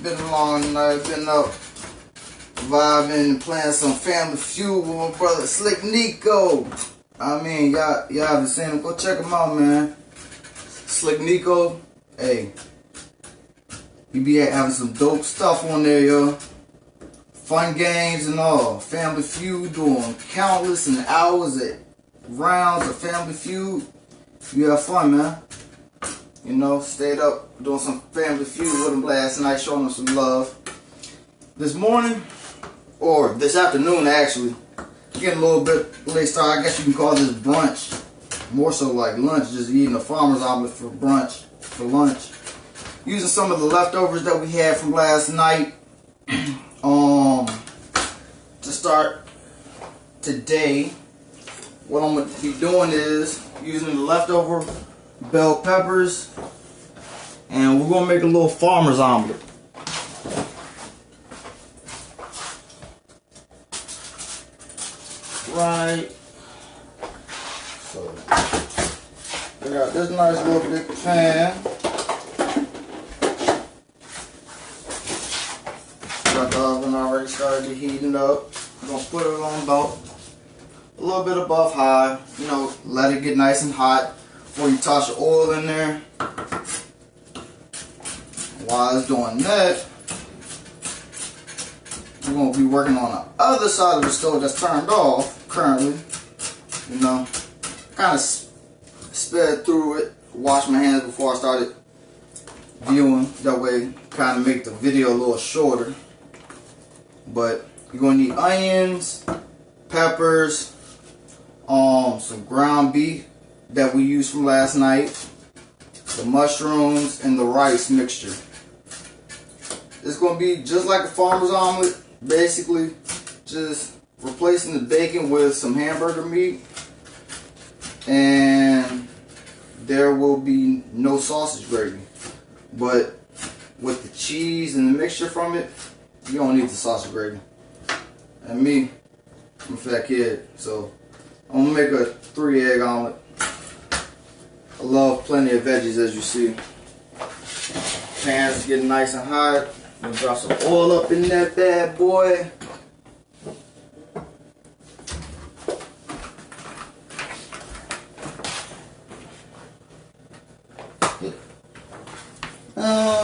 Been a long night, been up vibing and playing some Family Feud with my brother Slick Nico. I mean, y'all haven't seen him, go check him out, man. Slick Nico, hey, he be having some dope stuff on there, yo. Fun games and all. Family Feud, doing countless and hours of rounds of Family Feud. You have fun, man. You know, stayed up doing some Family Feud with him last night, showing him some love. This morning, or this afternoon actually, getting a little bit late start. I guess you can call this brunch. More so like lunch, just eating a farmer's omelet for brunch, for lunch. Using some of the leftovers that we had from last night to start today. What I'm going to be doing is using the leftover bell peppers, and we're going to make a little farmer's omelet. Right. So, I got this nice little big pan. Got the oven already started heating up. I'm going to put it on about a little bit above high. You know, let it get nice and hot before you toss your oil in there. While it's doing that, we're going to be working on the other side of the stove that's turned off currently. You know, kind of sped through it, washed my hands before I started viewing. That way, kind of make the video a little shorter. But you're going to need onions, peppers, some ground beef that we used from last night, the mushrooms, and the rice mixture. It's going to be just like a farmer's omelet, basically just replacing the bacon with some hamburger meat, and there will be no sausage gravy. But with the cheese and the mixture from it, you don't need the sausage gravy. And me, I'm a fat kid, so I'm going to make a 3-egg omelet. I love plenty of veggies, as you see. Pan's getting nice and hot. I'm going to drop some oil up in that bad boy.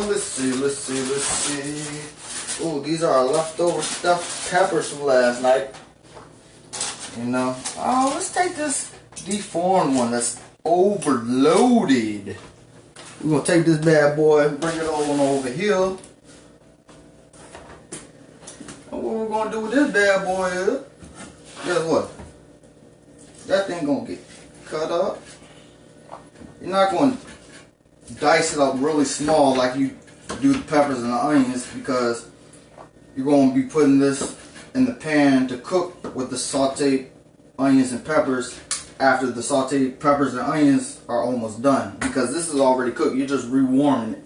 Let's see. Oh, these are our leftover stuffed peppers from last night. You know. Oh, let's take this deformed one that's overloaded. We're going to take this bad boy and bring it on over here. And what we're going to do with this bad boy is, guess what? That thing going to get cut up. You're not going to dice it up really small like you do the peppers and the onions, because you're going to be putting this in the pan to cook with the sauteed onions and peppers after the sauteed peppers and onions are almost done, because this is already cooked. You're just rewarming it.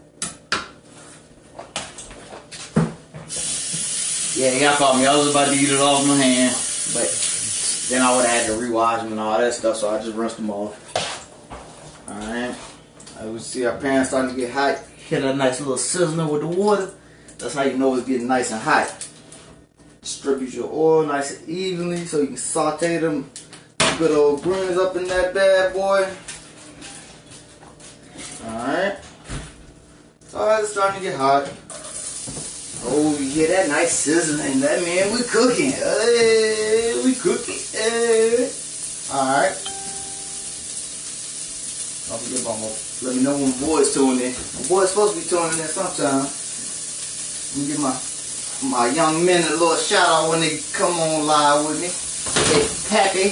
Yeah, y'all caught me. I was about to eat it off my hand, but then I would have had to rewash them and all that stuff, so I just rinsed them off. Alright. We see our pan starting to get hot. Hit a nice little sizzling with the water. That's how you know it's getting nice and hot. Distribute your oil nice and evenly so you can saute them good old greens up in that bad boy. Alright. Alright, it's starting to get hot. Oh, you hear that nice sizzling? That means we cooking. Hey, we cooking. Hey. Alright. Don't forget about my, let me know when my boy's tuning in. My boy's supposed to be tuning in sometime. Let me give my young men a little shout out when they come on live with me. Hey, Pappy.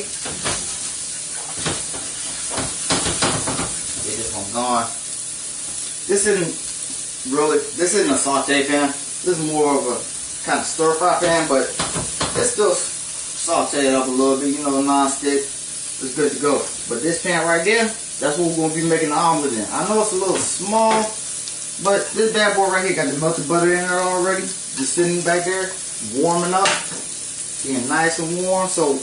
Get this one going. This isn't a saute pan. This is more of a kind of stir fry pan, but it's still sauteed up a little bit, you know, non-stick. It's good to go. But this pan right there, that's what we're going to be making the omelet in. I know it's a little small, but this bad boy right here got the melted butter in there already. Just sitting back there, warming up. Getting nice and warm. So,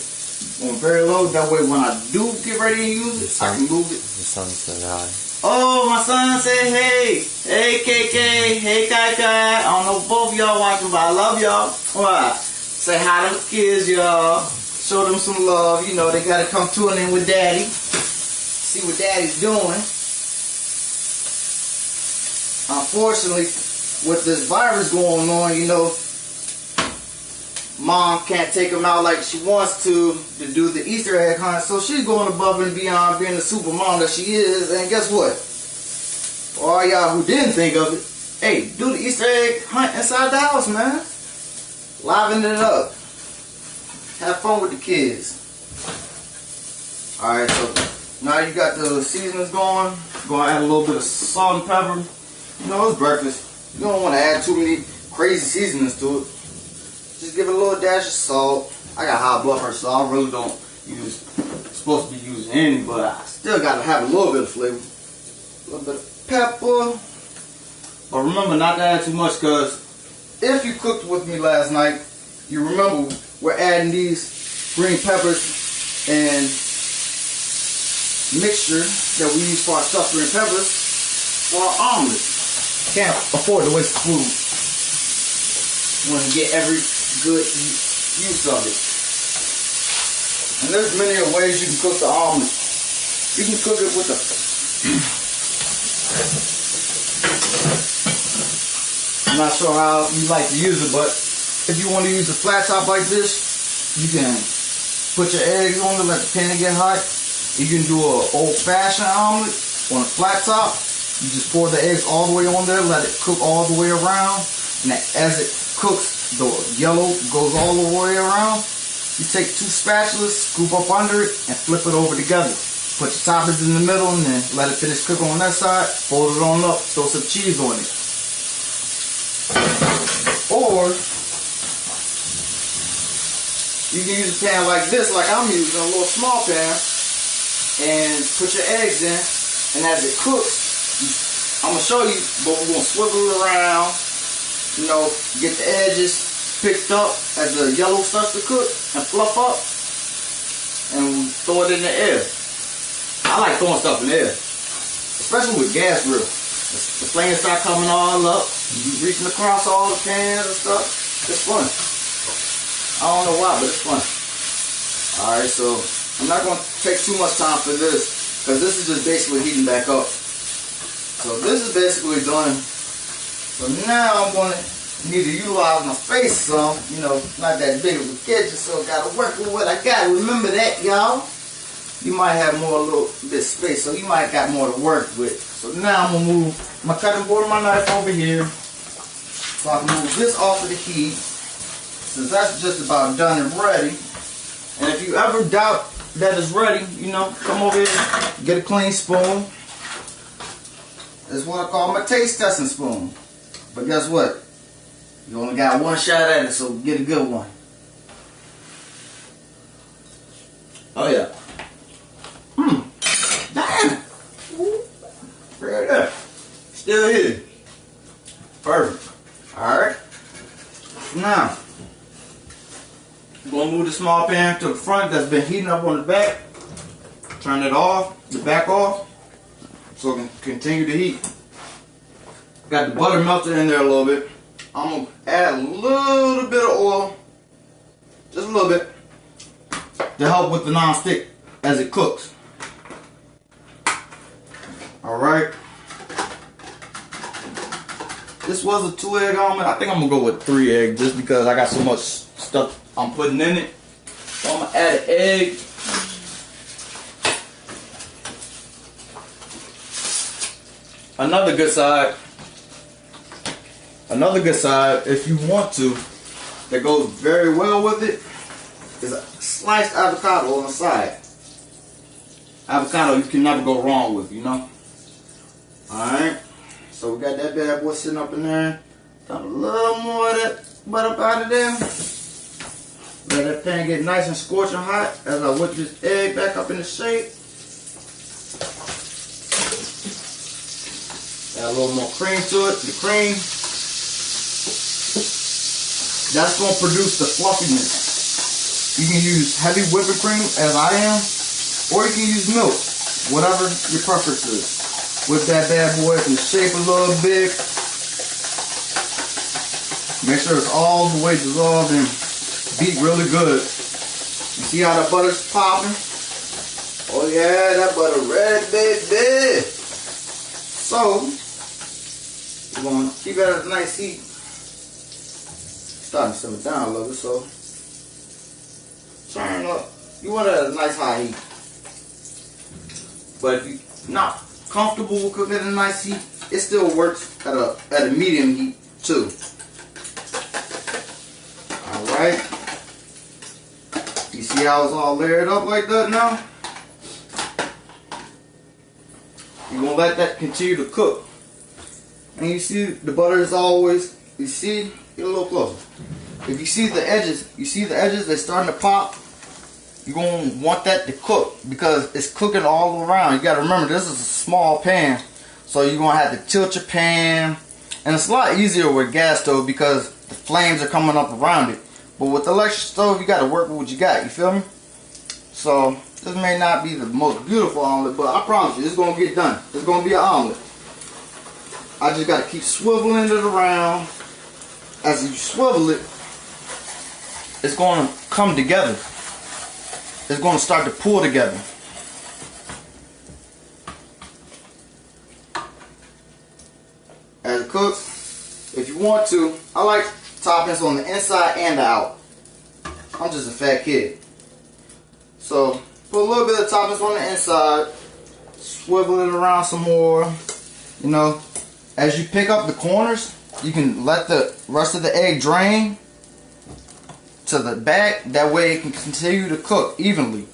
on very low. That way when I do get ready to use it, I can move it. The sun's so high. Oh, my son said hey. Hey, KK. Hey, Kai Kai. I don't know if both of y'all watching, but I love y'all. Alright. Say hi to the kids, y'all. Show them some love. You know, they gotta come tune in with daddy. See what daddy's doing. Unfortunately, with this virus going on, you know, mom can't take them out like she wants to do the Easter egg hunt, so she's going above and beyond being the super mom that she is. And guess what? For all y'all who didn't think of it, hey, do the Easter egg hunt inside the house, man. Liven it up. Have fun with the kids. Alright, so now you got the seasonings going. Gonna add a little bit of salt and pepper. You know, it's breakfast. You don't want to add too many crazy seasonings to it. Just give it a little dash of salt. I got high blood pressure, so I really don't supposed to be using any, but I still got to have a little bit of flavor. A little bit of pepper. But remember not to add too much, because if you cooked with me last night, you remember we're adding these green peppers and mixture that we use for our stuffed green peppers for our omelet. Can't afford to waste food. Want to get every good use of it. And there's many ways you can cook the omelet. You can cook it with the I'm not sure how you like to use it, but if you want to use a flat top like this, you can put your eggs on it, let the pan get hot. You can do an old-fashioned omelet on a flat top. You just pour the eggs all the way on there, let it cook all the way around, and as it cooks, the yellow goes all the way around. You take 2 spatulas, scoop up under it, and flip it over together. Put your toppings in the middle, and then let it finish cooking on that side. Fold it on up, throw some cheese on it. Or you can use a pan like this, like I'm using, a little small pan, and put your eggs in, and as it cooks, I'm going to show you, but we're going to swivel it around, you know, get the edges picked up as the yellow starts to cook and fluff up, and we throw it in the air. I like throwing stuff in the air, especially with gas grill. The flames start coming all up, you reaching across all the pans and stuff. It's fun. I don't know why, but it's fun. Alright, so I'm not going to take too much time for this, because this is just basically heating back up. So this is basically done. So now I'm going to need to utilize my face some. You know, not that big of a kitchen, so I got to work with what I got. Remember that, y'all. You might have more, a little bit of space, so you might got more to work with. So now I'm going to move my cutting board and my knife over here, so I can move this off of the heat, since that's just about done and ready. And if you ever doubt that it's ready, you know, come over here, get a clean spoon. This is what I call my taste testing spoon. But guess what? You only got one shot at it, so get a good one. Oh yeah. Damn. Right there. Still here. Perfect. Alright. Now, I'm going to move the small pan to the front that's been heating up on the back. Turn it off, the back off, so it can continue to heat. Got the butter melted in there a little bit. I'm going to add a little bit of oil, just a little bit, to help with the non-stick as it cooks. Alright. This was a 2-egg omelet. I think I'm going to go with 3 eggs just because I got so much stuff I'm putting in it. So I'm going to add an egg. Another good side, if you want to, that goes very well with it, is a sliced avocado on the side. Avocado you can never go wrong with, you know. Alright, so we got that bad boy sitting up in there. Got a little more of that butter up out of there. Let that pan get nice and scorching hot as I whip this egg back up in the shape. Add a little more cream to it. The cream, that's going to produce the fluffiness. You can use heavy whipping cream, as I am, or you can use milk, whatever your preference is. Whip that bad boy in the shape a little bit. Make sure it's all the way dissolved and beat really good. You see how the butter's popping? Oh yeah, that butter red, baby. So, we're going to keep it at a nice heat. Starting to simmer down a little bit, so turn up. You want it at a nice high heat. But if you're not comfortable with cooking at a nice heat, it still works at a medium heat too. Alright. You see how it's all layered up like that now? You're going to let that continue to cook. And you see the butter is always, you see, get a little closer. If you see the edges, they're starting to pop. You're going to want that to cook because it's cooking all around. You got to remember, this is a small pan. So you're going to have to tilt your pan. And it's a lot easier with gas stove because the flames are coming up around it. But with the electric stove, you got to work with what you got. You feel me? So this may not be the most beautiful omelet, but I promise you, it's going to get done. It's going to be an omelet. I just got to keep swiveling it around. As you swivel it, it's going to come together. It's going to start to pull together. As it cooks, if you want to, I like toppings on the inside and the out. I'm just a fat kid. So put a little bit of toppings on the inside, swivel it around some more. You know, as you pick up the corners, you can let the rest of the egg drain to the back. That way it can continue to cook evenly.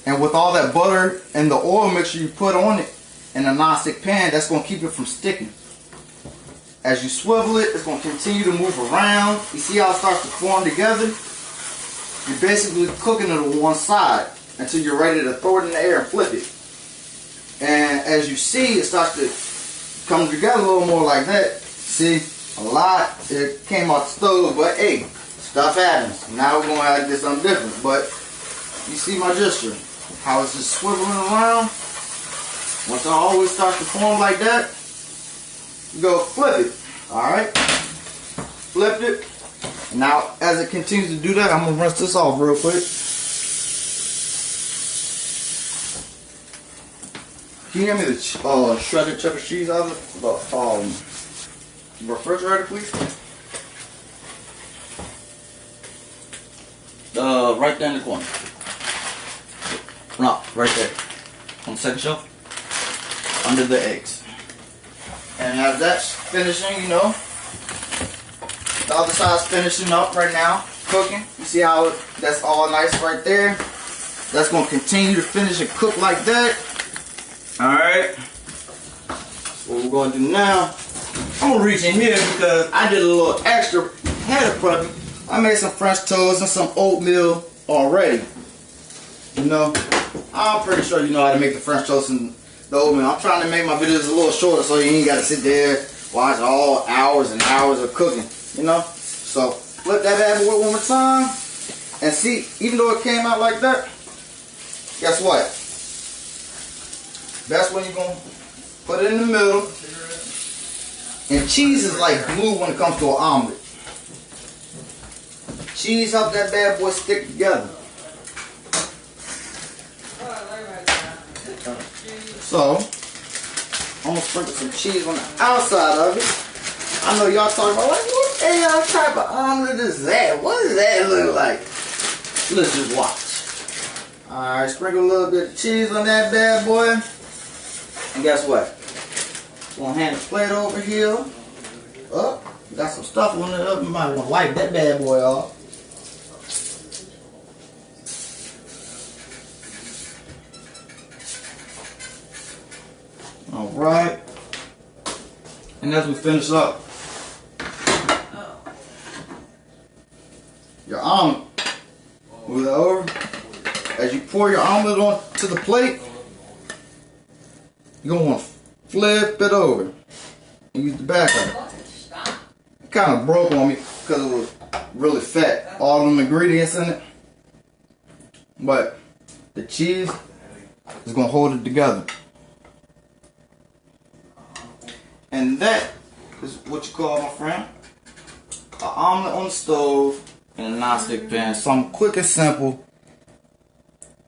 And with all that butter and the oil mixture you put on it in a non-stick pan, that's going to keep it from sticking. As you swivel it, it's going to continue to move around. You see how it starts to form together? You're basically cooking it on one side until you're ready to throw it in the air and flip it. And as you see, it starts to come together a little more like that. See, a lot, it came off the stove, but hey, stuff happens. Now we're going to have to get something different. But you see my gesture, how it's just swiveling around. Once it always starts to form like that, you go flip it. Alright? Flipped it. Now, as it continues to do that, I'm going to rinse this off real quick. Can you hand me the shredded cheddar cheese out of the refrigerator, please? Right there in the corner. No, right there. On the second shelf. Under the eggs. And as that's finishing, you know, the other side's finishing up right now, cooking. You see how that's all nice right there? That's going to continue to finish and cook like that. Alright. What we're going to do now, I'm going to reach in here because I did a little extra ahead of prepping. I made some French toast and some oatmeal already. You know, I'm pretty sure you know how to make the French toast and the oatmeal. I'm trying to make my videos a little shorter so you ain't got to sit there watch all hours and hours of cooking. You know? So, flip that bad boy one more time. And see, even though it came out like that, guess what? That's when you're going to put it in the middle. And cheese is like glue when it comes to an omelet. Cheese helps that bad boy stick together. So, I'm going to sprinkle some cheese on the outside of it. I know y'all talking about, like, what the hell type of omelet is that? What does that look like? Let's just watch. Alright, sprinkle a little bit of cheese on that bad boy. And guess what? Gonna hand the plate over here. Up. Got some stuff on it up. You might want to wipe that bad boy off. Alright. And as we finish up your omelet, move it over. As you pour your omelet onto the plate, you're going to want to flip it over and use the back of it. It kind of broke on me because it was really fat. All them ingredients in it. But the cheese is going to hold it together. And that is what you call, my friend, an omelet on the stove in a non-stick pan. Something quick and simple.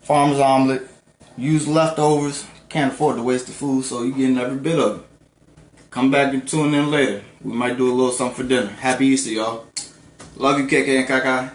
Farmer's omelet. Use leftovers. Can't afford to waste the food, so you're getting every bit of it. Come back and tune in later. We might do a little something for dinner. Happy Easter, y'all. Love you, KK and Kaka.